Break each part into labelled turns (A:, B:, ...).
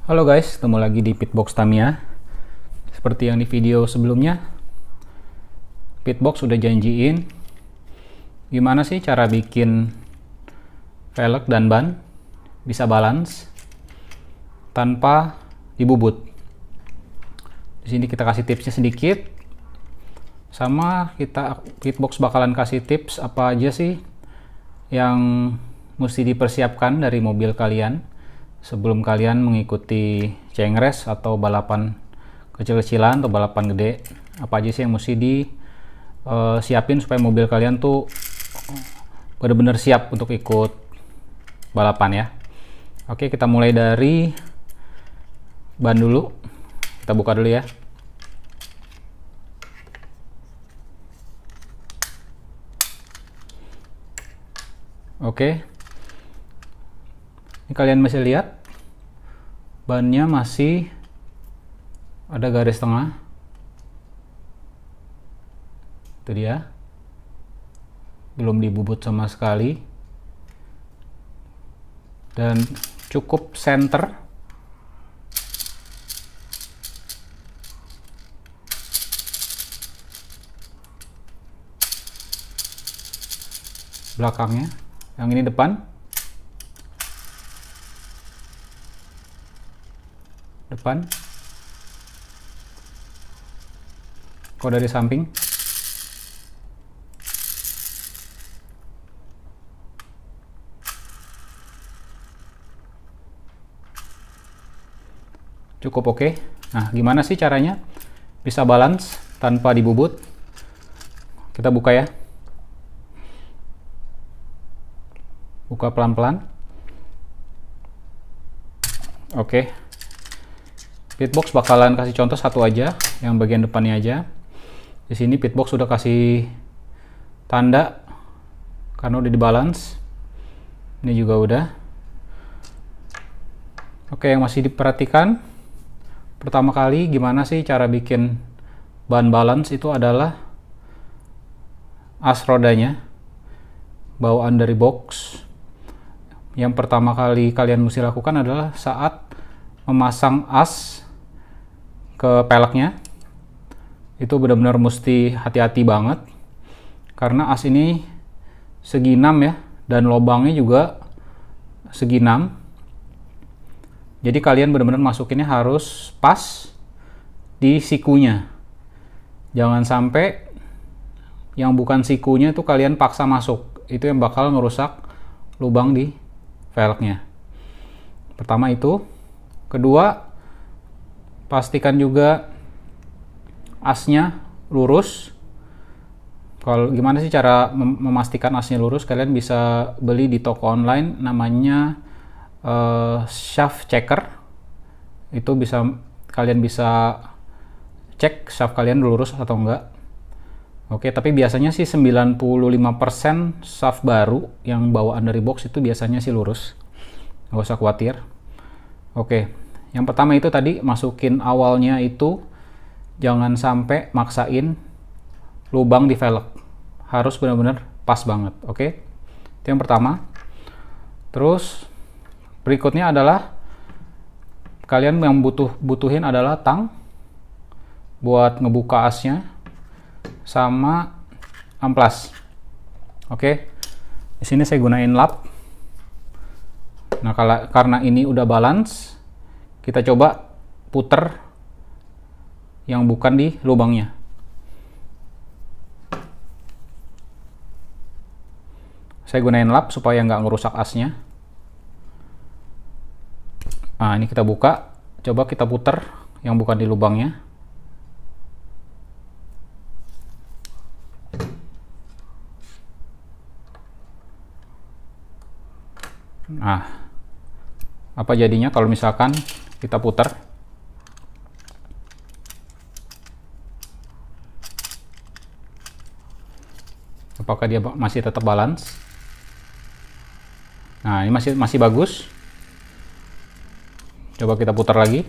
A: Halo guys, ketemu lagi di Pitbox Tamiya. Seperti yang di video sebelumnya, Pitbox udah janjiin gimana sih cara bikin velg dan ban bisa balance tanpa dibubut. Di sini kita kasih tipsnya sedikit, sama Pitbox bakalan kasih tips apa aja sih yang mesti dipersiapkan dari mobil kalian sebelum kalian mengikuti cengres atau balapan kecil-kecilan atau balapan gede. Apa aja sih yang mesti disiapin supaya mobil kalian tuh benar-benar siap untuk ikut balapan ya. Oke, kita mulai dari ban dulu. Kita buka dulu ya. Oke, ini kalian masih lihat bannya masih ada garis tengah. Itu dia, belum dibubut sama sekali dan cukup center. Belakangnya, yang ini depan. Kalau dari samping cukup oke. Nah, gimana sih caranya bisa balance tanpa dibubut? Kita buka ya, buka pelan-pelan. Oke, Pitbox bakalan kasih contoh satu aja, yang bagian depannya aja. Di sini Pitbox sudah kasih tanda karena udah dibalance. Ini juga udah. Oke, yang masih diperhatikan pertama kali gimana sih cara bikin ban balance itu adalah as rodanya bawaan dari box. Yang pertama kali kalian mesti lakukan adalah saat memasang as ke peleknya. Itu benar-benar mesti hati-hati banget karena as ini segi 6 ya, dan lubangnya juga segi 6. Jadi kalian benar-benar masukinnya harus pas di sikunya. Jangan sampai yang bukan sikunya itu kalian paksa masuk. Itu yang bakal ngerusak lubang di velgnya. Pertama itu. Kedua, pastikan juga asnya lurus. Kalau gimana sih cara memastikan asnya lurus? Kalian bisa beli di toko online namanya shaft checker. Itu kalian bisa cek shaft kalian lurus atau enggak. Oke, tapi biasanya sih 95% shaft baru yang bawaan dari box itu biasanya sih lurus. Nggak usah khawatir. Oke, yang pertama itu tadi masukin awalnya itu jangan sampai maksain lubang di velg. Harus benar-benar pas banget, oke? Itu yang pertama. Terus berikutnya adalah kalian yang butuhin adalah tang buat ngebuka asnya sama amplas. Oke. Di sini saya gunain lap. Nah, karena ini udah balance, kita coba puter yang bukan di lubangnya. Saya gunain lap supaya nggak ngerusak asnya. Nah, ini kita buka, coba kita puter yang bukan di lubangnya. Nah, apa jadinya kalau misalkan kita putar? Apakah dia masih tetap balance? Nah, ini masih bagus. Coba kita putar lagi.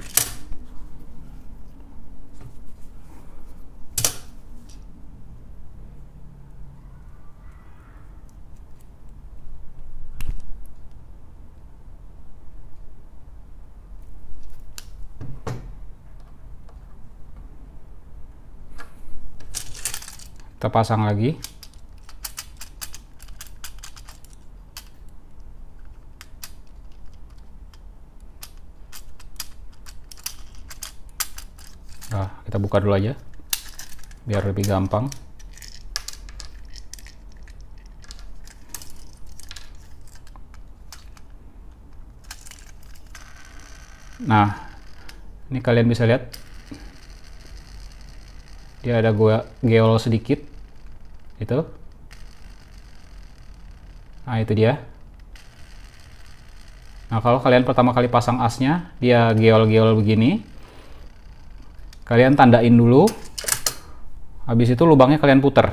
A: Kita pasang lagi. Nah, kita buka dulu aja biar lebih gampang. Nah, ini kalian bisa lihat dia ada geol sedikit itu. Nah, itu dia. Nah, kalau kalian pertama kali pasang asnya dia geol-geol begini, kalian tandain dulu. Habis itu lubangnya kalian puter.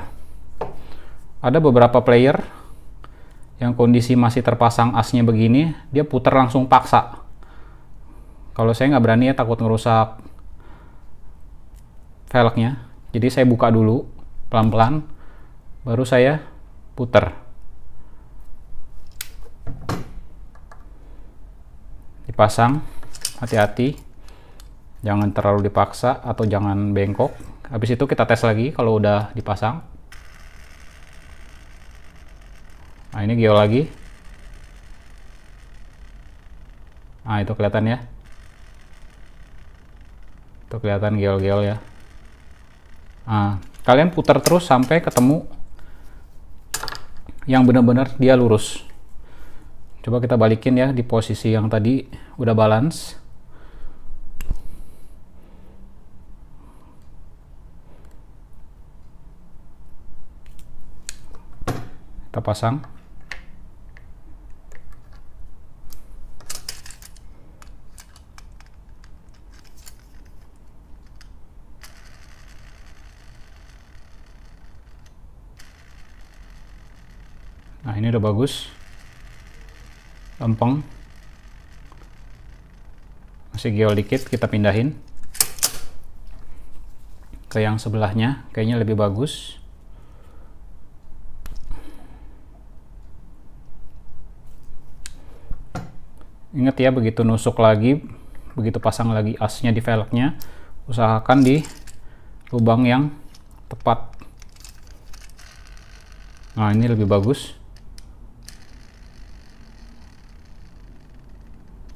A: Ada beberapa player yang kondisi masih terpasang asnya begini, dia puter langsung paksa. Kalau saya nggak berani ya, takut ngerusak velgnya. Jadi saya buka dulu pelan-pelan, baru saya puter. Dipasang, hati-hati, jangan terlalu dipaksa atau jangan bengkok. Habis itu kita tes lagi kalau udah dipasang. Nah, ini geol lagi. Nah, itu kelihatan ya. Itu kelihatan geol-geol ya. Nah, kalian putar terus sampai ketemu yang benar-benar dia lurus. Coba kita balikin ya di posisi yang tadi udah balance. Kita pasang. Nah, ini udah bagus. Lempeng. Masih geol dikit, kita pindahin ke yang sebelahnya. Kayaknya lebih bagus. Ingat ya, begitu nusuk lagi, begitu pasang lagi asnya di velgnya, usahakan di lubang yang tepat. Nah, ini lebih bagus.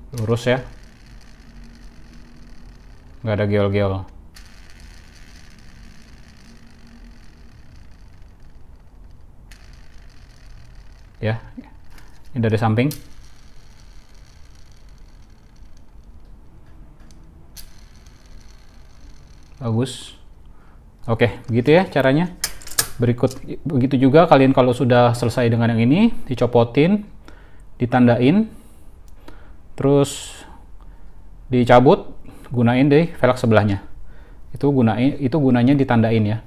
A: Lurus ya, nggak ada geol-geol. Ya, ini dari samping. Bagus. Oke, begitu ya caranya. Begitu juga kalian kalau sudah selesai dengan yang ini, dicopotin, ditandain, terus dicabut, gunain deh velg sebelahnya. Itu gunanya ditandain ya.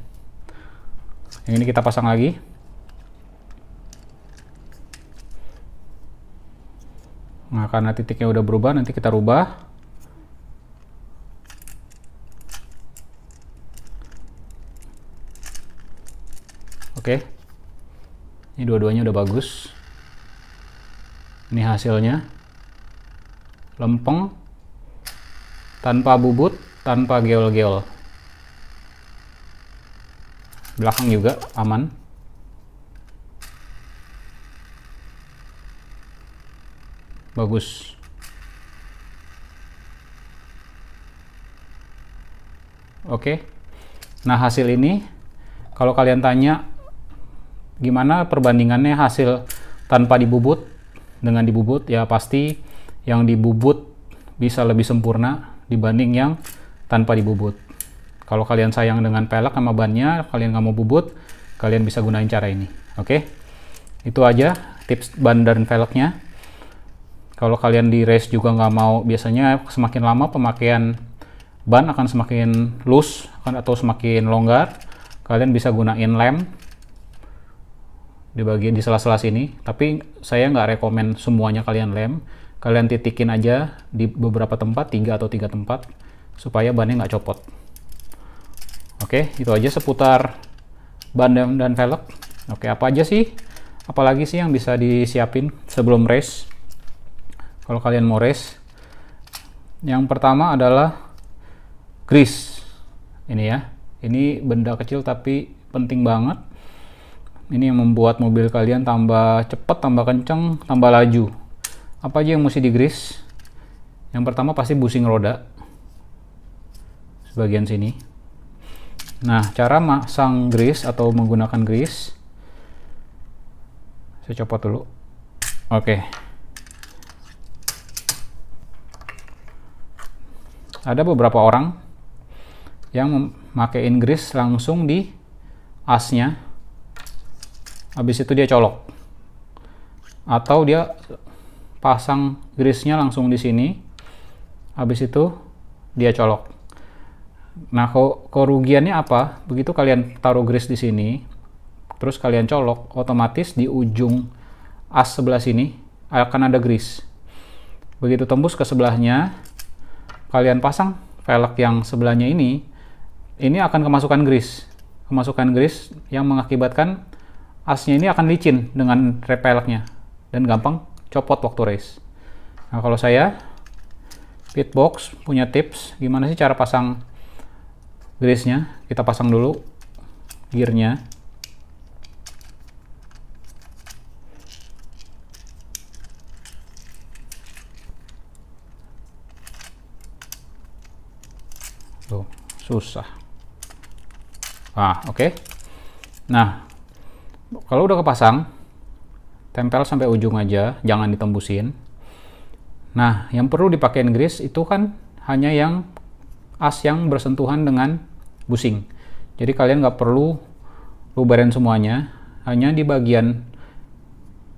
A: Yang ini kita pasang lagi. Nah, karena titiknya udah berubah, nanti kita rubah. Oke, ini dua-duanya udah bagus. Ini hasilnya, lempeng, tanpa bubut, tanpa geol-geol. Belakang juga aman. Bagus. Oke, nah hasil ini, kalau kalian tanya, gimana perbandingannya hasil tanpa dibubut dengan dibubut, ya pasti yang dibubut bisa lebih sempurna dibanding yang tanpa dibubut. Kalau kalian sayang dengan pelek sama bannya, kalian nggak mau bubut, kalian bisa gunain cara ini. Oke, itu aja tips ban dan velgnya. Kalau kalian di race juga nggak mau, biasanya semakin lama pemakaian ban akan semakin loose atau semakin longgar. Kalian bisa gunain lem di bagian di sela-sela sini, tapi saya nggak rekomen semuanya kalian lem. Kalian titikin aja di beberapa tempat, 3 atau 3 tempat, supaya bannya nggak copot. Oke, itu aja seputar ban dan velg. Oke, apa aja sih, apalagi sih yang bisa disiapin sebelum race kalau kalian mau race? Yang pertama adalah grease. Ini ya, ini benda kecil tapi penting banget. Ini yang membuat mobil kalian tambah cepat, tambah kenceng, tambah laju. Apa aja yang mesti di-grease? Yang pertama pasti busing roda, sebagian sini. Nah, cara masang grease atau menggunakan grease, saya copot dulu. Oke. Ada beberapa orang yang memakein grease langsung di asnya, habis itu dia colok, atau dia pasang grease-nya langsung di sini, habis itu dia colok. Nah, kerugiannya apa? Begitu kalian taruh grease di sini, terus kalian colok, otomatis di ujung as sebelah sini akan ada grease. Begitu tembus ke sebelahnya, kalian pasang velg yang sebelahnya ini akan kemasukan grease. Kemasukan grease yang mengakibatkan asnya ini akan licin dengan velgnya dan gampang copot waktu race. Nah, kalau saya, Pitbox punya tips gimana sih cara pasang grease-nya. Kita pasang dulu gearnya. Tuh, susah. Oke. Nah, kalau udah kepasang, tempel sampai ujung aja, jangan ditembusin. Nah, yang perlu dipakein grease itu kan hanya yang as yang bersentuhan dengan busing. Jadi kalian nggak perlu luberin semuanya, hanya di bagian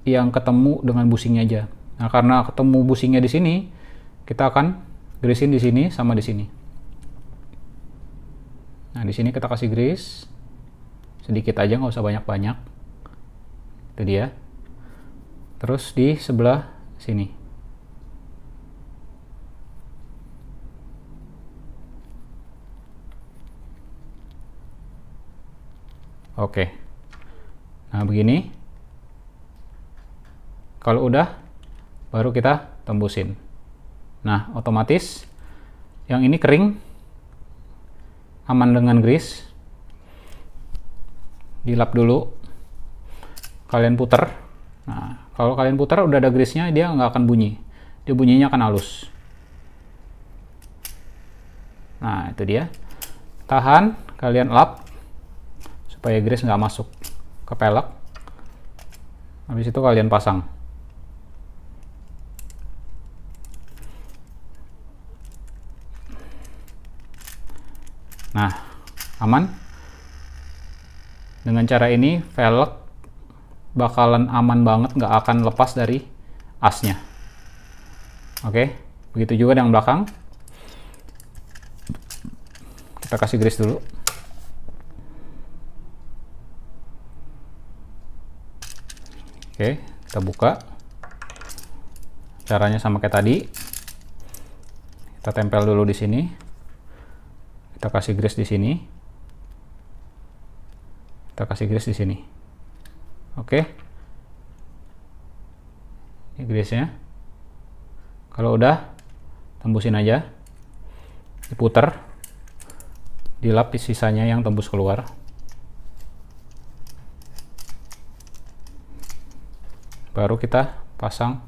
A: yang ketemu dengan busingnya aja. Nah, karena ketemu busingnya di sini, kita akan greasein di sini sama di sini. Nah, di sini kita kasih grease sedikit aja, nggak usah banyak-banyak. Itu dia. Terus di sebelah sini. Oke. Nah, begini. Kalau udah, baru kita tembusin. Nah, otomatis yang ini kering, aman dengan grease. Dilap dulu, kalian puter. Nah, kalau kalian puter udah ada grease-nya, dia nggak akan bunyi. Dia bunyinya akan halus. Nah, itu dia. Tahan, kalian lap supaya grease nggak masuk ke pelek. Habis itu kalian pasang. Nah, aman. Dengan cara ini, velg bakalan aman banget, nggak akan lepas dari asnya. Oke, begitu juga yang belakang. Kita kasih grease dulu. Oke, kita buka. Caranya sama kayak tadi. Kita tempel dulu di sini. Kita kasih grease di sini. Kita kasih grease di sini. Oke. Ini grease-nya. Kalau udah, tembusin aja. Diputer. Dilap sisanya yang tembus keluar. Baru kita pasang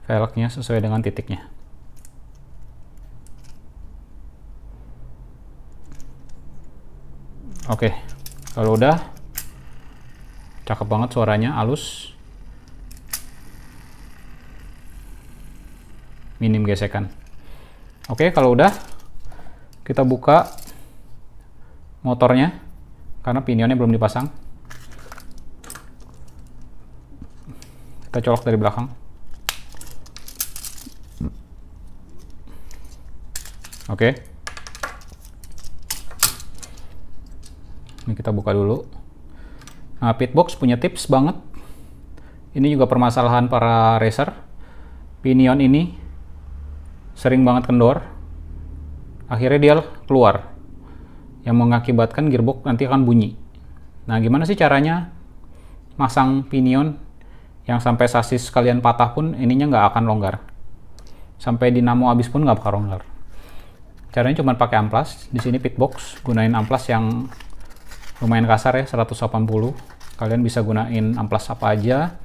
A: velgnya sesuai dengan titiknya. Oke, kalau udah, cakep banget suaranya, halus, minim gesekan. Oke, kalau udah, kita buka motornya, karena pinionnya belum dipasang. Kita colok dari belakang. Oke. Ini kita buka dulu. Nah, Pitbox punya tips banget. Ini juga permasalahan para racer. Pinion ini sering banget kendor. Akhirnya dia keluar. Yang mengakibatkan gearbox nanti akan bunyi. Nah, gimana sih caranya masang pinion yang sampai sasis kalian patah pun ininya nggak akan longgar. Sampai dinamo habis pun nggak bakal longgar. Caranya cuma pakai amplas. Di sini Pitbox gunain amplas yang lumayan kasar ya, 180. Kalian bisa gunain amplas apa aja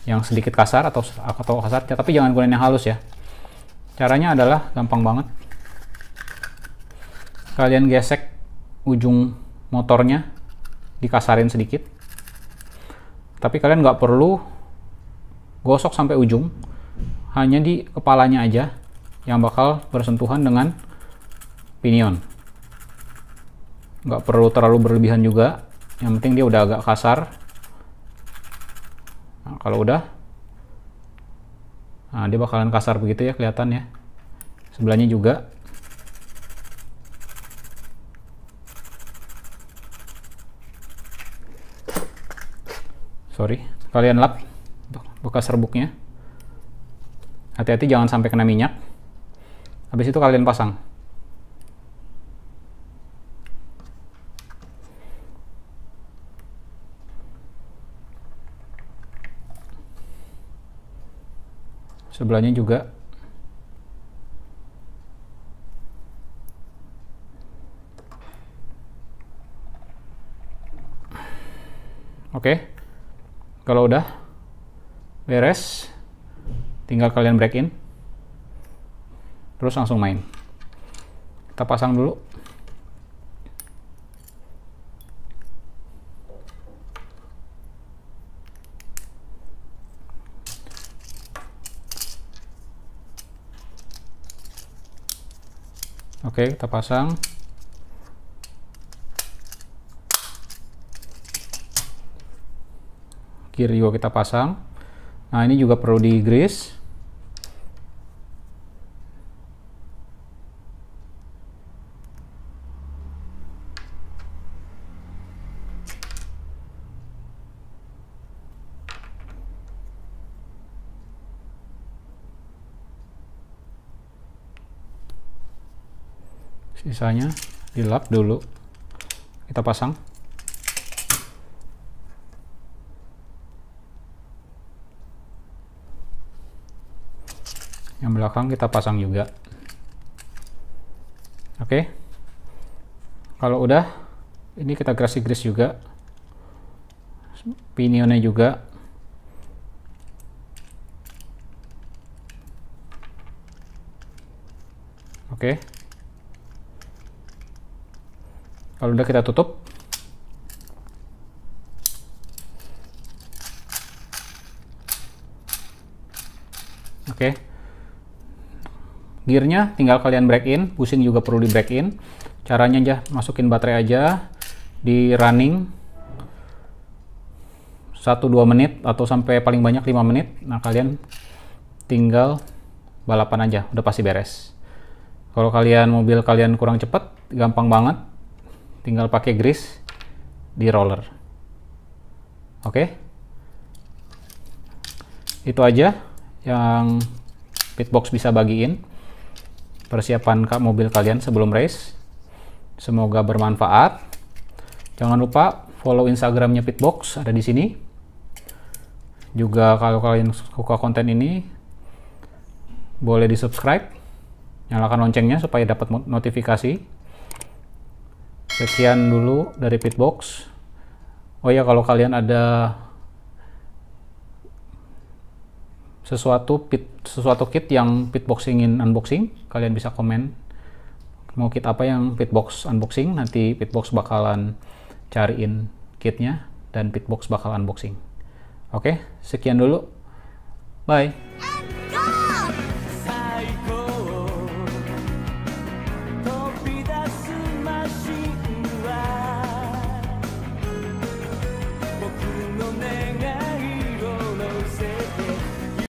A: yang sedikit kasar atau kasar, tapi jangan gunain yang halus ya. Caranya adalah gampang banget. Kalian gesek ujung motornya, dikasarin sedikit. Tapi kalian nggak perlu gosok sampai ujung, hanya di kepalanya aja yang bakal bersentuhan dengan pinion. Nggak perlu terlalu berlebihan juga, yang penting dia udah agak kasar. Nah, kalau udah, nah dia bakalan kasar begitu ya, kelihatan ya. Sebelahnya juga. Sorry, kalian lap bekas serbuknya. Hati-hati jangan sampai kena minyak. Habis itu kalian pasang. Sebelahnya juga. Oke. Kalau udah beres, tinggal kalian break in, terus langsung main. Kita pasang dulu. Oke, kita pasang. Kiri juga kita pasang. Nah, ini juga perlu di grease. Sisanya dilap dulu. Kita pasang. Yang belakang kita pasang juga. Oke. Kalau udah, ini kita grease juga. Pinionnya juga. Oke. Kalau udah kita tutup. Oke. Gearnya tinggal kalian break in, pusing juga perlu di break in. Caranya aja masukin baterai aja, di running 1-2 menit atau sampai paling banyak 5 menit. Nah, kalian tinggal balapan aja, udah pasti beres. Kalau kalian mobil kalian kurang cepat, gampang banget, tinggal pakai grease di roller. Oke. Itu aja yang Pitbox bisa bagiin persiapan mobil kalian sebelum race. Semoga bermanfaat. Jangan lupa follow Instagramnya Pitbox, ada di sini. Juga kalau kalian suka konten ini, boleh di subscribe, nyalakan loncengnya supaya dapat notifikasi. Sekian dulu dari Pitbox. Oh ya, kalau kalian ada sesuatu kit yang Pitbox ingin unboxing, kalian bisa komen mau kit apa yang Pitbox unboxing. Nanti Pitbox bakalan cariin kitnya dan Pitbox bakal unboxing. Oke, sekian dulu, bye.